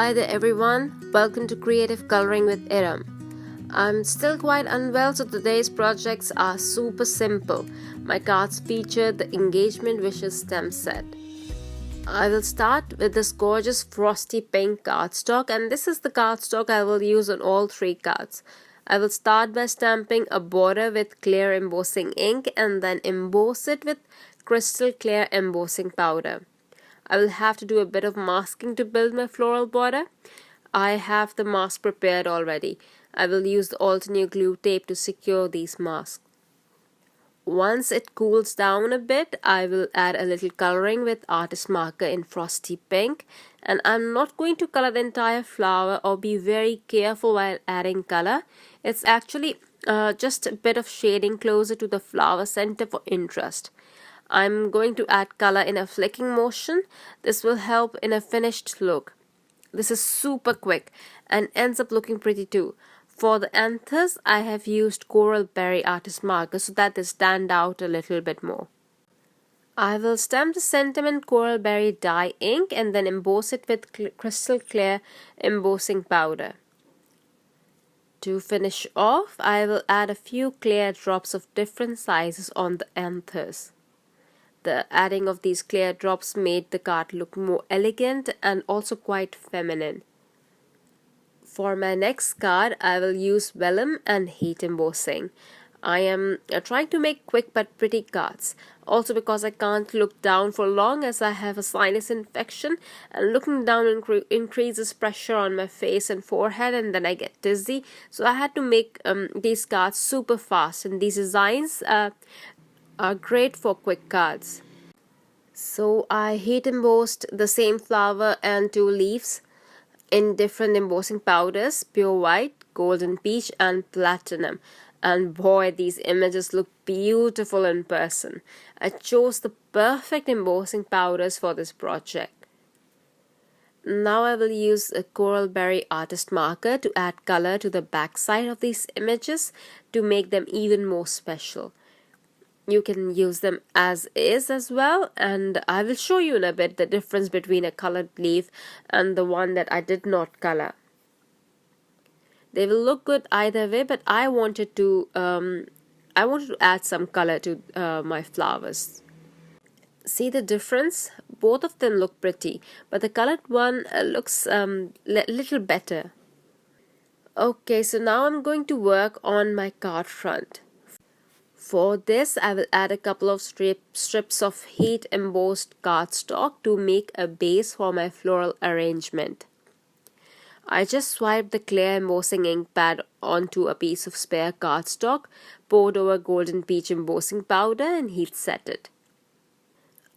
Hi there everyone, welcome to Creative Coloring with Erum. I'm still quite unwell, so today's projects are super simple. My cards feature the engagement wishes stem set. I will start with this gorgeous frosty pink cardstock, and this is the cardstock I will use on all three cards. I will start by stamping a border with clear embossing ink and then emboss it with crystal clear embossing powder. I will have to do a bit of masking to build my floral border. I have the mask prepared already. I will use the Altenew glue tape to secure these masks. Once it cools down a bit, I will add a little coloring with artist marker in frosty pink. And I'm not going to color the entire flower or be very careful while adding color. It's actually just a bit of shading closer to the flower center for interest. I'm going to add color in a flicking motion. This will help in a finished look. This is super quick and ends up looking pretty too. For the anthers, I have used coral berry artist marker so that they stand out a little bit more. I will stamp the sentiment coral berry dye ink and then emboss it with crystal clear embossing powder. To finish off, I will add a few clear drops of different sizes on the anthers. The adding of these clear drops made the card look more elegant and also quite feminine. For my next card, I will use vellum and heat embossing. I am trying to make quick but pretty cards. Also because I can't look down for long as I have a sinus infection, and looking down increases pressure on my face and forehead and then I get dizzy. So I had to make these cards super fast, and these designs are great for quick cards. So I heat embossed the same flower and two leaves in different embossing powders: pure white, golden peach and platinum. And boy, these images look beautiful in person. I chose the perfect embossing powders for this project. Now I will use a coral berry artist marker to add color to the back side of these images to make them even more special. You can use them as is as well, and I will show you in a bit the difference between a colored leaf and the one that I did not color. They will look good either way, but I wanted to add some color to my flowers. See the difference? Both of them look pretty, but the colored one looks little better. Okay, so now I'm going to work on my card front. For this, I will add a couple of strips of heat embossed cardstock to make a base for my floral arrangement. I just swiped the clear embossing ink pad onto a piece of spare cardstock, poured over golden peach embossing powder and heat set it.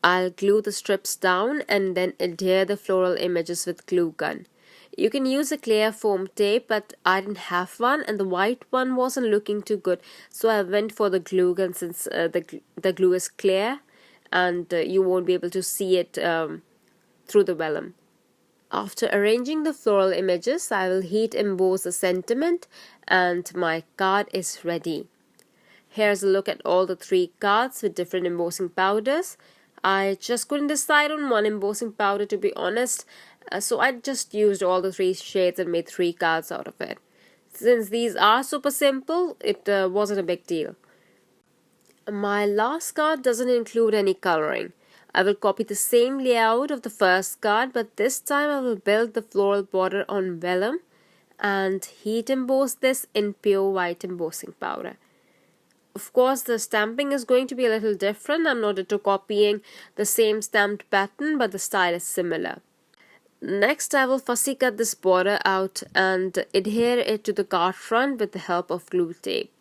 I'll glue the strips down and then adhere the floral images with glue gun. You can use a clear foam tape, but I didn't have one and the white one wasn't looking too good, so I went for the glue gun since the glue is clear and you won't be able to see it through the vellum. After arranging the floral images, I will heat emboss the sentiment and my card is ready. Here's a look at all the three cards with different embossing powders. I just couldn't decide on one embossing powder, to be honest, so I just used all the three shades and made three cards out of it. Since these are super simple, it wasn't a big deal. My last card doesn't include any coloring. I will copy the same layout of the first card, but this time I will build the floral border on vellum and heat emboss this in pure white embossing powder. Of course, the stamping is going to be a little different. I'm not into copying the same stamped pattern, but the style is similar. Next, I will fussy cut this border out and adhere it to the card front with the help of glue tape.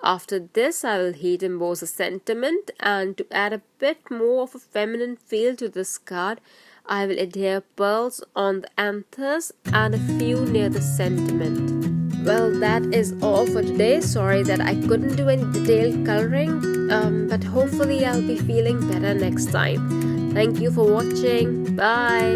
After this, I will heat emboss the sentiment, and to add a bit more of a feminine feel to this card, I will adhere pearls on the anthers and a few near the sentiment. Well, that is all for today. Sorry that I couldn't do any detailed coloring, but hopefully I'll be feeling better next time. Thank you for watching. Bye.